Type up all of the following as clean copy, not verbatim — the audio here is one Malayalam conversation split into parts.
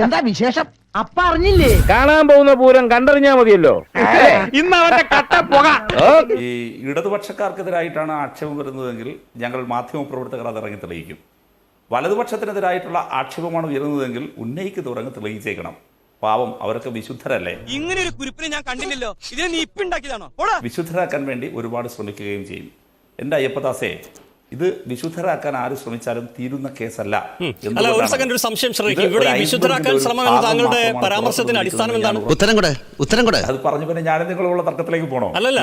എന്താ വിശേഷം? അപ്പ അറിഞ്ഞില്ലേ? കാണാൻ പോകുന്ന പൂരം കണ്ടറിഞ്ഞാ മതിയല്ലോ. ഇന്ന് അവന്റെ കട്ട പുക. ഈ ഇടതുപക്ഷക്കാർക്കെതിരായിട്ടാണ് ആക്ഷേപം വരുന്നതെങ്കിൽ ഞങ്ങൾ മാധ്യമപ്രവർത്തകർ അത് ഇറങ്ങി തെളിയിക്കും. വലതുപക്ഷത്തിനെതിരായിട്ടുള്ള ആക്ഷേപമാണ് ഉയരുന്നതെങ്കിൽ ഉന്നയിക്ക് തുറങ്ങി തെളിയിച്ചേക്കണം. പാവം, അവരൊക്കെ വിശുദ്ധരല്ലേ? ഇങ്ങനെ ഒരു കുരിപ്പിനെ ഞാൻ കണ്ടില്ലല്ലോ. ഇതിനെ നീ ഇപ്പിണ്ടാക്കിയതാണോ? വിശുദ്ധരാക്കാൻ വേണ്ടി ഒരുപാട് ശ്രമിക്കുകയും ചെയ്യും. എൻ്റെ അയ്യപ്പദാസേ, ഇത് വിശുദ്ധരാക്കാൻ ആര് ശ്രമിച്ചാലും തീരുന്ന കേസല്ല. അല്ല, ഒരു സെക്കൻഡ്, ഒരു സംശയം ശ്രമിക്കും. ഇവിടെ വിശുദ്ധരാക്കാൻ ശ്രമം എന്ന താങ്കളുടെ പരാമർശത്തിന്റെ അടിസ്ഥാനം എന്താണ്? ഉത്തരം കൂടെ അത് പറഞ്ഞു പിന്നെ ഞാനും നിങ്ങളുള്ള തർക്കത്തിലേക്ക് പോകണോ? അല്ലല്ല,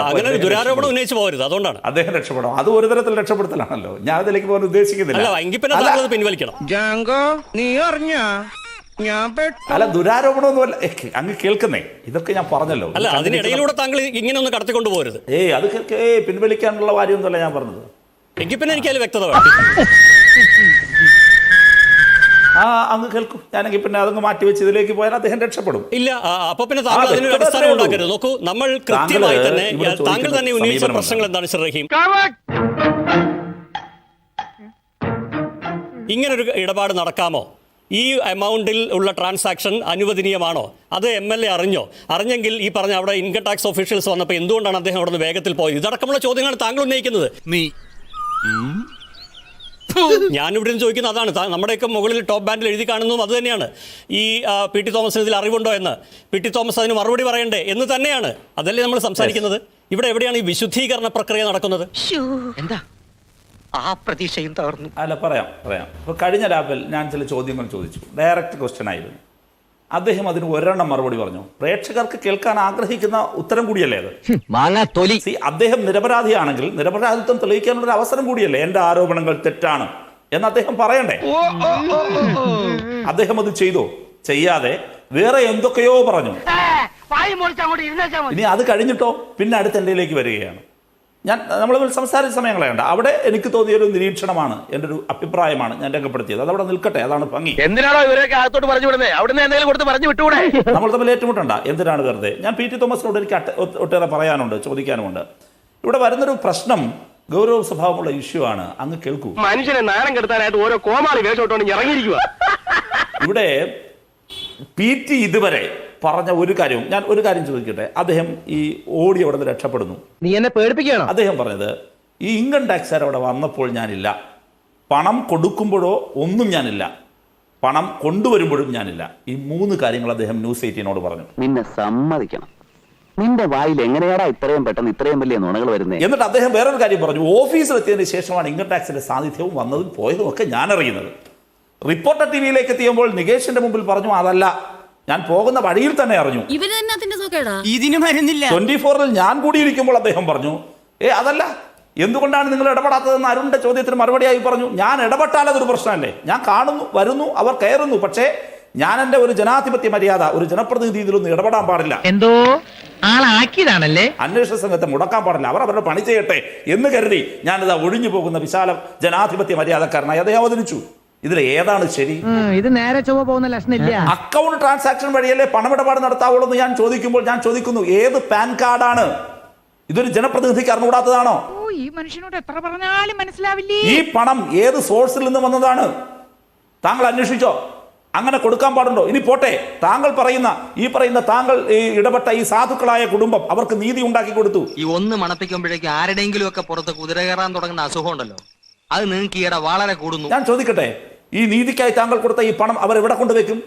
അങ്ങനെ ഒരു ദുരാരോപണം ഉന്നയിച്ചു പോകരുത്. അതുകൊണ്ടാണ് അദ്ദേഹം രക്ഷപ്പെടണം. അത് ഒരു തരത്തിൽ രക്ഷപ്പെടുത്തലാണല്ലോ. ഞാൻ അതിലേക്ക് പോകാൻ ഉദ്ദേശിക്കുന്നില്ല. എങ്കിൽ പിന്നെ താങ്കൾ പിൻവലിക്കണം. നീ അറിഞ്ഞ അല്ല, ദുരാരോപണമൊന്നുമല്ല. അങ്ങ് കേൾക്കുന്നേ, ഇതൊക്കെ ഞാൻ പറഞ്ഞല്ലോ. അല്ല, അതിനിടയിലൂടെ താങ്കൾ ഇങ്ങനെ ഒന്ന് കടത്തിക്കൊണ്ടു പോകരുത്. അത് പിൻവലിക്കാനുള്ള കാര്യമൊന്നുമല്ല ഞാൻ പറഞ്ഞത്. എങ്കിൽ പിന്നെ എനിക്ക് അതിൽ വ്യക്തത വേണം. അങ്ങ് കേൾക്കും. ഞാനെങ്കിൽ പിന്നെ അതങ്ങ് മാറ്റി വെച്ച് ഇതിലേക്ക് പോയാൽ അദ്ദേഹം രക്ഷപ്പെടും. ഇല്ല, അപ്പൊ പിന്നെ താങ്കൾ അതിനൊരു അടിസ്ഥാനം ഉണ്ടാക്കരുത്. നോക്കൂ, നമ്മൾ കൃത്യമായി തന്നെ താങ്കൾ തന്നെ ഉന്നയിച്ച പ്രശ്നങ്ങൾ എന്താണ് ശ്രീ റഹീം? ഇങ്ങനൊരു ഇടപാട് നടക്കാമോ? ഈ എമൗണ്ടിൽ ഉള്ള ട്രാൻസാക്ഷൻ അനുവദനീയമാണോ? അത് MLA അറിഞ്ഞോ? അറിഞ്ഞെങ്കിൽ ഈ പറഞ്ഞ അവിടെ ഇൻകം ടാക്സ് ഒഫീഷ്യൽസ് വന്നപ്പോൾ എന്തുകൊണ്ടാണ് അദ്ദേഹം അവിടെ നിന്ന് വേഗത്തിൽ പോയത്? ഇതടക്കമുള്ള ചോദ്യങ്ങളാണ് താങ്കൾ ഉന്നയിക്കുന്നത്. ഞാനിവിടെ നിന്ന് ചോദിക്കുന്നത് അതാണ്. നമ്മുടെയൊക്കെ മുകളിൽ ടോപ്പ് ബാൻഡിൽ എഴുതി കാണുന്നതും അത് തന്നെയാണ്. ഈ PT തോമസിന് ഇതിൽ അറിവുണ്ടോ എന്ന്, PT തോമസ് അതിന് മറുപടി പറയണ്ടേ എന്ന് തന്നെയാണ്. അതല്ലേ നമ്മൾ സംസാരിക്കുന്നത്. ഇവിടെ എവിടെയാണ് ഈ വിശുദ്ധീകരണ പ്രക്രിയ നടക്കുന്നത്? എന്താ ആ പ്രതീക്ഷയും തകർന്നു. അല്ല, പറയാം. ഇപ്പോൾ കഴിഞ്ഞ ലാപ്പിൽ ഞാൻ ചില ചോദ്യങ്ങൾ ചോദിച്ചു. ഡയറക്റ്റ് ക്വസ്റ്റ്യൻ ആയിരുന്നു. അദ്ദേഹം അതിന് ഒരെണ്ണം മറുപടി പറഞ്ഞു. പ്രേക്ഷകർക്ക് കേൾക്കാൻ ആഗ്രഹിക്കുന്ന ഉത്തരം കൂടിയല്ലേ അത്? അദ്ദേഹം നിരപരാധിയാണെങ്കിൽ നിരപരാധിത്വം തെളിയിക്കാനുള്ള ഒരു അവസരം കൂടിയല്ലേ? എന്റെ ആരോപണങ്ങൾ തെറ്റാണ് എന്ന് അദ്ദേഹം പറയണ്ടേ? അദ്ദേഹം അത് ചെയ്തോ? ചെയ്യാതെ വേറെ എന്തൊക്കെയോ പറഞ്ഞു. ഇനി അത് കഴിഞ്ഞിട്ടോ പിന്നെ അടുത്ത എന്റെയിലേക്ക് വരികയാണ്. നമ്മൾ സംസാരിച്ച സമയങ്ങളേണ്ട അവിടെ എനിക്ക് തോന്നിയൊരു നിരീക്ഷണമാണ്, എൻ്റെ ഒരു അഭിപ്രായമാണ് ഞാൻ രേഖപ്പെടുത്തിയത്. അതവിടെ നിൽക്കട്ടെ, അതാണ് ഭംഗി. എന്തിനാണോ ഇവരൊക്കെ അകത്തോട്ട് പറഞ്ഞു വിടുന്നത്? അവിടുന്ന് എന്തെങ്കിലും കൊടുത്ത് പറഞ്ഞു വിട്ടുകൂടെ? നമ്മൾ തമ്മിൽ ഏറ്റുമുട്ടണ്ട. എന്തിനാണ് വെറുതെ? ഞാൻ PT തോമസിനോട് എനിക്ക് ഒട്ടേറെ പറയാനുണ്ട്, ചോദിക്കാനുമുണ്ട്. ഇവിടെ വരുന്നൊരു പ്രശ്നം ഗൗരവ സ്വഭാവമുള്ള ഇഷ്യൂ ആണ്. അങ്ങ് കേൾക്കൂ. മനുഷ്യനെ നാണം കെടുത്താനായിട്ട് ഓരോ കോമാളി വേഷോട്ടോണ്ട് ഇറങ്ങിയിരിക്കുക. ഇവിടെ PT ഇതുവരെ പറഞ്ഞ ഒരു കാര്യവും ഞാൻ ഒരു കാര്യം ചോദിക്കട്ടെ. അദ്ദേഹം ഈ ഓടി അവിടെ നിന്ന് രക്ഷപ്പെടുന്നു. നീ എന്നെ പേടിപ്പിക്കണം. അദ്ദേഹം പറഞ്ഞത് ഈ ഇൻകം ടാക്സ് അവിടെ വന്നപ്പോൾ ഞാനില്ല, പണം കൊടുക്കുമ്പോഴോ ഒന്നും ഞാനില്ല, പണം കൊണ്ടുവരുമ്പോഴും ഞാനില്ല. ഈ 3 കാര്യങ്ങൾ അദ്ദേഹം ന്യൂസ് 18 പറഞ്ഞു. നിന്നെ സമ്മതിക്കണം, നിന്റെ വായിൽ എങ്ങനെയാടാ ഇത്രയും പെട്ടെന്ന് ഇത്രയും വലിയ നുണകൾ വരുന്നത്? എന്നിട്ട് അദ്ദേഹം വേറൊരു കാര്യം പറഞ്ഞു. ഓഫീസിലെത്തിയതിന് ശേഷമാണ് ഇൻകം ടാക്സിന്റെ സാന്നിധ്യവും വന്നതും പോയതും ഒക്കെ ഞാൻ അറിയുന്നത്. റിപ്പോർട്ടർ TVയിലേക്ക് എത്തിയപ്പോൾ നികേഷിന്റെ മുമ്പിൽ പറഞ്ഞു അതല്ല, ഞാൻ പോകുന്ന വഴിയിൽ തന്നെ അറിഞ്ഞു. ഇതിന് മരുന്നില്ല. 24-ൽ ഞാൻ കൂടിയിരിക്കുമ്പോൾ അദ്ദേഹം പറഞ്ഞു അതല്ല, എന്തുകൊണ്ടാണ് നിങ്ങൾ ഇടപെടാത്തതെന്ന് അരുണിന്റെ ചോദ്യത്തിന് മറുപടിയായി പറഞ്ഞു. ഞാൻ ഇടപെട്ടാൽ അതൊരു പ്രശ്നമല്ലേ? ഞാൻ കാണുന്നു, വരുന്നു, അവർ കയറുന്നു. പക്ഷേ ഞാൻ എൻ്റെ ഒരു ജനാധിപത്യ മര്യാദ, ഒരു ജനപ്രതിനിധി ഇതിലൊന്നും ഇടപെടാൻ പാടില്ല. എന്തോ ആളാക്കിയതാണല്ലേ? അന്വേഷണ സംഘത്തെ മുടക്കാൻ പാടില്ല, അവർ അവരുടെ പണി ചെയ്യട്ടെ എന്ന് കരുതി ഞാനിതാ ഒഴിഞ്ഞു പോകുന്ന വിശാല ജനാധിപത്യ മര്യാദക്കാരനായി അദ്ദേഹം അവതരിച്ചു. ഇതിൽ ഏതാണ് ശരി? ഇത് നേരെ ചൊവ്വ പോകുന്ന ലക്ഷണില്ല. അക്കൗണ്ട് ട്രാൻസാക്ഷൻ വഴിയല്ലേ പണമിടപാട് നടത്താവുള്ളൂ എന്ന് ഞാൻ ചോദിക്കുമ്പോൾ ഞാൻ ചോദിക്കുന്നു, ഏത് പാൻ കാർഡാണ്? ഇതൊരു ജനപ്രതിനിധിക്ക് അറിഞ്ഞുകൂടാത്തതാണോ? ഈ മനുഷ്യനോട് എത്ര പറഞ്ഞാലും മനസ്സിലാവില്ലേ. ഈ പണം ഏത് സോഴ്സിൽ നിന്ന് വന്നതാണ്? താങ്കൾ അന്വേഷിച്ചോ? അങ്ങനെ കൊടുക്കാൻ പാടുണ്ടോ? ഇനി പോട്ടെ, താങ്കൾ പറയുന്ന താങ്കൾ ഇടപെട്ട ഈ സാധുക്കളായ കുടുംബം അവർക്ക് നീതി ഉണ്ടാക്കി കൊടുത്തു. ഈ ഒന്ന് മണപ്പിക്കുമ്പോഴേക്കും ആരുടെയെങ്കിലും ഒക്കെ പുറത്ത് കുതിര കയറാൻ തുടങ്ങുന്ന അസുഖം ഉണ്ടല്ലോ, അത് നിങ്ങൾക്ക് ഈയിടെ വളരെ കൂടുന്നു. ഞാൻ ചോദിക്കട്ടെ, ഈ നീതിക്കായി താങ്കൾ കൊടുത്ത ഈ പണം അവരെവിടെ കൊണ്ടുവയ്ക്കും?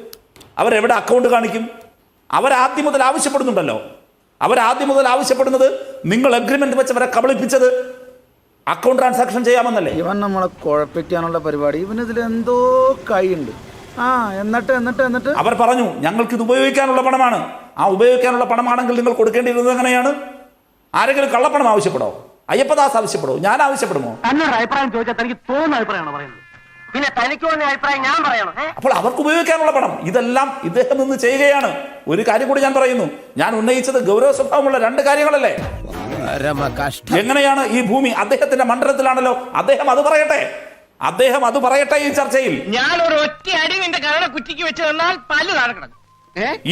അവരെവിടെ അക്കൗണ്ട് കാണിക്കും? അവരാദ്യം മുതൽ ആവശ്യപ്പെടുന്നുണ്ടല്ലോ. അവരാദ്യം മുതൽ ആവശ്യപ്പെടുന്നത് നിങ്ങൾ അഗ്രിമെന്റ് വെച്ചവരെ കബളിപ്പിച്ചത് അക്കൗണ്ട് ട്രാൻസാക്ഷൻ ചെയ്യാമെന്നല്ലേ? ഇവൻ നമ്മളെ കുഴപ്പിക്കാനുള്ള പരിപാടി, ഇവനിതിൽ എന്തോ കൈയുണ്ട്. എന്നിട്ട് അവർ പറഞ്ഞു ഞങ്ങൾക്ക് ഇത് ഉപയോഗിക്കാനുള്ള പണമാണ്. ആ ഉപയോഗിക്കാനുള്ള പണമാണെങ്കിൽ നിങ്ങൾ കൊടുക്കേണ്ടിയിരുന്നത് എങ്ങനെയാണ്? ആരെങ്കിലും കള്ളപ്പണം ആവശ്യപ്പെടോ? അയ്യപ്പദാസ് ആവശ്യപ്പെടോ? ഞാൻ ആവശ്യപ്പെടുമോ? എന്നൊരു അഭിപ്രായം ചോദിച്ചാൽ തനിക്ക് തോന്നുന്ന അഭിപ്രായമാണ് പറയുന്നത്. പിന്നെ തനിക്ക് തോന്നിയ അഭിപ്രായം ഞാൻ പറയണം? അപ്പോൾ അവർക്ക് ഉപയോഗിക്കാനുള്ള പണം ഇതെല്ലാം ഇദ്ദേഹം നിന്ന് ചെയ്യുകയാണ്. ഒരു കാര്യം കൂടി ഞാൻ പറയുന്നു, ഞാൻ ഉന്നയിച്ചത് ഗൗരവ സ്വഭാവമുള്ള 2 കാര്യങ്ങളല്ലേ? എങ്ങനെയാണ് ഈ ഭൂമി അദ്ദേഹത്തിന്റെ മണ്ഡലത്തിലാണല്ലോ, അദ്ദേഹം അത് പറയട്ടെ ഈ ചർച്ചയിൽ. ഞാൻ ഒരു ഒറ്റ അടി നിന്റെ കരട കുറ്റിക്ക് വെച്ച് തന്നാൽ പല്ല് നടക്കണം.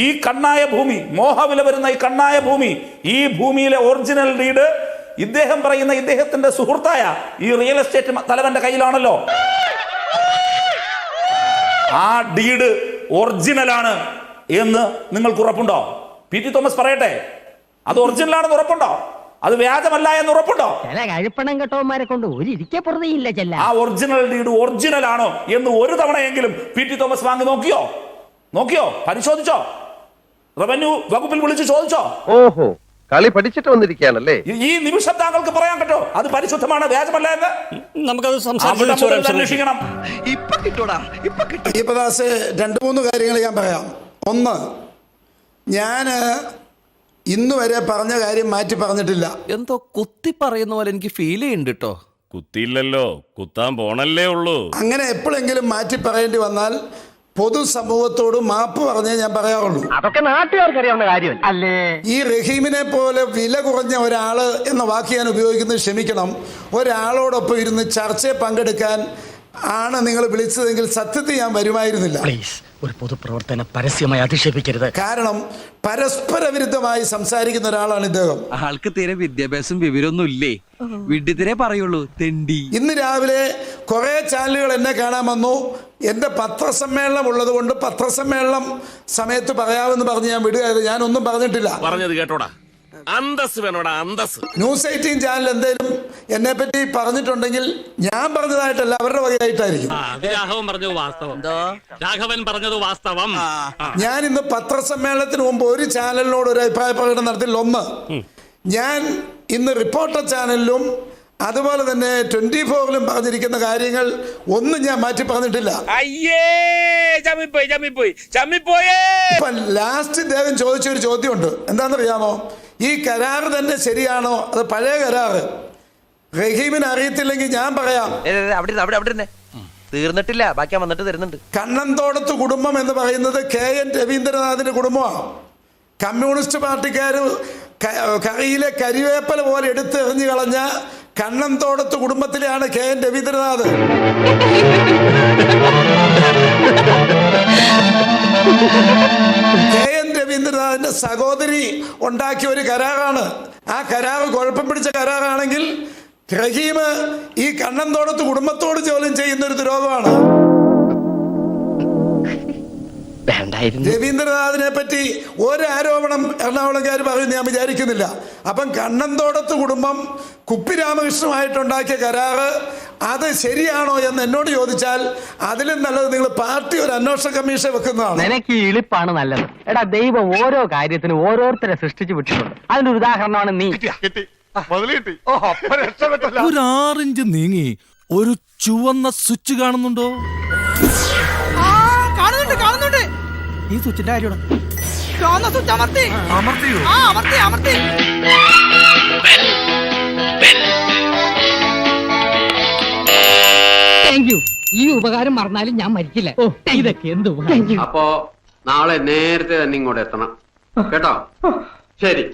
ഈ കണ്ണായ ഭൂമി, മോഹവില വരുന്ന ഈ കണ്ണായ ഭൂമി, ഈ ഭൂമിയിലെ ഒറിജിനൽ ഡീഡ് ഇദ്ദേഹം പറയുന്ന ഇദ്ദേഹത്തിന്റെ സുഹൃത്തായ ഈ റിയൽ എസ്റ്റേറ്റ് തലവന്റെ കയ്യിലാണല്ലോ. ആ ഡീഡ് ഒറിജിനലാണ് എന്ന് നിങ്ങൾക്ക് ഉറപ്പുണ്ടോ? പി.ടി. തോമസ് പറയട്ടെ, അത് ഒറിജിനലാണെന്ന് ഉറപ്പുണ്ടോ? അത് വ്യാജമല്ല എന്ന് ഉറപ്പുണ്ടോ? ചില കഴിപ്പണം കെട്ടവന്മാരെ കൊണ്ട് ഒരു ഇരിക്കെ പുറത്തേയില്ല ചെല്ല. ആ ഒറിജിനൽ ഡീഡ് ഒറിജിനൽ ആണോ എന്ന് ഒരു തവണയെങ്കിലും പി.ടി. തോമസ് വാങ്ങി നോക്കിയോ? പരിശോധിച്ചോ? റവന്യൂ വകുപ്പിൽ വിളിച്ച് ചോദിച്ചോ? ഓഹോ, കളി പഠിച്ചിട്ട് വന്നിരിക്കുകയാണല്ലേ. ഈ നിമിഷം താങ്കൾക്ക് പറയാൻ പറ്റോ അത് പരിശുദ്ധമാണ്, വ്യാജമല്ല എന്ന്? നമുക്കത് അന്വേഷിക്കണം. അയ്യപ്പദാസ് 2-3 കാര്യങ്ങൾ ഞാൻ പറയാം. ഒന്ന്, ഞാൻ ഇന്ന് വരെ പറഞ്ഞ കാര്യം മാറ്റി പറഞ്ഞിട്ടില്ല. എന്തോ കുത്തി പറയുന്ന പോലെ എനിക്ക് ഫീൽ ചെയ്യുന്നുണ്ട് കേട്ടോ. കുത്തിയില്ലല്ലോ, കുത്താൻ പോണല്ലേ ഉള്ളൂ. അങ്ങനെ എപ്പോഴെങ്കിലും മാറ്റി പറയേണ്ടി വന്നാൽ പൊതുസമൂഹത്തോട് മാപ്പ് പറഞ്ഞേ ഞാൻ പറയാറുള്ളൂ. അതൊക്കെ നാട്ടുകാർക്ക് അറിയാവുന്ന കാര്യം അല്ലേ? ഈ റഹീമിനെ പോലെ വില കുറഞ്ഞ ഒരാള് എന്ന വാക്ക് ഞാൻ ഉപയോഗിക്കുന്നത് ക്ഷമിക്കണം. ഒരാളോടൊപ്പം ഇരുന്ന് ചർച്ചയിൽ പങ്കെടുക്കാൻ ആണ് നിങ്ങൾ വിളിച്ചതെങ്കിൽ സത്യത്തിൽ ഞാൻ വരുമായിരുന്നില്ല. ഒരു പൊതുപ്രവർത്തനം പരസ്യമായി അധിക്ഷേപിക്കരുത്. കാരണം പരസ്പര വിരുദ്ധമായി സംസാരിക്കുന്ന ഒരാളാണ് ഇദ്ദേഹം. ആൾക്ക് തീരെ വിദ്യാഭ്യാസം വിവരമൊന്നും ഇല്ലേ, വിഡ്ഢിത്തിരെ പറയുള്ളൂ, തെണ്ടി. ഇന്ന് രാവിലെ കുറെ ചാനലുകൾ എന്നെ കാണാൻ വന്നു. എന്റെ പത്രസമ്മേളനം ഉള്ളത് കൊണ്ട് പത്രസമ്മേളനം സമയത്ത് പറയാമെന്ന് പറഞ്ഞ് ഞാൻ വിടുകയായിരുന്നു. ഞാനൊന്നും പറഞ്ഞിട്ടില്ല. പറഞ്ഞത് കേട്ടോടാ, അന്തസ് വേണോടാ, അന്തസ്. ന്യൂസ് 18 ചാനൽ എന്തെങ്കിലും എന്നെ പറ്റി പറഞ്ഞിട്ടുണ്ടെങ്കിൽ ഞാൻ പറഞ്ഞതായിട്ടല്ല, അവരുടെ വകയായിട്ടായിരിക്കും. രാഘവൻ പറഞ്ഞത് വാസ്തവം. ഞാൻ ഇന്ന് പത്രസമ്മേളനത്തിന് മുമ്പ് ഒരു ചാനലിനോട് ഒരു അഭിപ്രായ പ്രകടനം നടത്തില്ല. ഒന്ന്, ഞാൻ ഇന്ന് റിപ്പോർട്ടർ ചാനലിലും അതുപോലെ തന്നെ 24-ലും പറഞ്ഞിരിക്കുന്ന കാര്യങ്ങൾ ഒന്നും ഞാൻ മാറ്റി പറഞ്ഞിട്ടില്ല. ഇപ്പൊ ലാസ്റ്റ് ഇദ്ദേഹം ചോദിച്ചൊരു ചോദ്യമുണ്ട്. എന്താണെന്നറിയാമോ? ഈ കരാറ് തന്നെ ശരിയാണോ, അത് പഴയ കരാറ്? റഹീമിന് അറിയത്തില്ലെങ്കിൽ ഞാൻ പറയാം. അവിടെ തീർന്നിട്ടില്ല, ബാക്കി വന്നിട്ട് തരുന്നുണ്ട്. കണ്ണന്തോടത്ത് കുടുംബം എന്ന് പറയുന്നത് KN രവീന്ദ്രനാഥിന്റെ കുടുംബമാണ്. കമ്മ്യൂണിസ്റ്റ് പാർട്ടിക്കാർ കറിയിലെ കരിവേപ്പല പോലെ എടുത്തെറിഞ്ഞു കളഞ്ഞ കണ്ണന്തോടത്ത് കുടുംബത്തിലെയാണ് KN രവീന്ദ്രനാഥ്. KN രവീന്ദ്രനാഥിന്റെ സഹോദരി ഉണ്ടാക്കിയ ഒരു കരാറാണ്. ആ കരാറ് കുഴപ്പം പിടിച്ച കരാറാണെങ്കിൽ റഹീം ഈ കണ്ണന്തോടത്ത് കുടുംബത്തോട് ജോലി ചെയ്യുന്ന ഒരു ദ്രോഹമാണ്. രവീന്ദ്രനാഥിനെ പറ്റി ഒരു ആരോപണം എറണാകുളംകാർ പറയുന്നത് ഞാൻ വിചാരിക്കുന്നില്ല. അപ്പം കണ്ണന്തോടത്ത് കുടുംബം കുപ്പി രാമകൃഷ്ണനുമായിട്ടുണ്ടാക്കിയ കരാറ് അത് ശരിയാണോ എന്ന് എന്നോട് ചോദിച്ചാൽ അതിലും നല്ലത് നിങ്ങൾ പാർട്ടി ഒരു അന്വേഷണ കമ്മീഷൻ വെക്കുന്നതാണ്. നിനക്ക് ഈ ഇളിപ്പാണ് നല്ലത്. എടാ, ദൈവം ഓരോ കാര്യത്തിനും ഓരോരുത്തരെ സൃഷ്ടിച്ചു വിട്ടിട്ടുണ്ട്. അതിന്റെ ഉദാഹരണമാണ് നീ. ഒരു 6 ഇഞ്ച് നീങ്ങി ഒരു ചുവന്ന സ്വിച്ച് കാണുന്നുണ്ടോ? കാണുന്നുണ്ട്. ഈ സ്വിച്ചിന്റെ കാര്യമാണ്. ചുവന്ന സ്വിച്ച് അമർത്തിയോ? അമർത്തി. Thank you. ഈ ഉപകാരം മറന്നാലും ഞാൻ മരിക്കില്ല. ഇതൊക്കെ എന്ത് ഉപകാരം. അപ്പോ നാളെ നേരത്തെ തന്നെ ഇങ്ങോട്ട് എത്തണം കേട്ടോ? ശരി.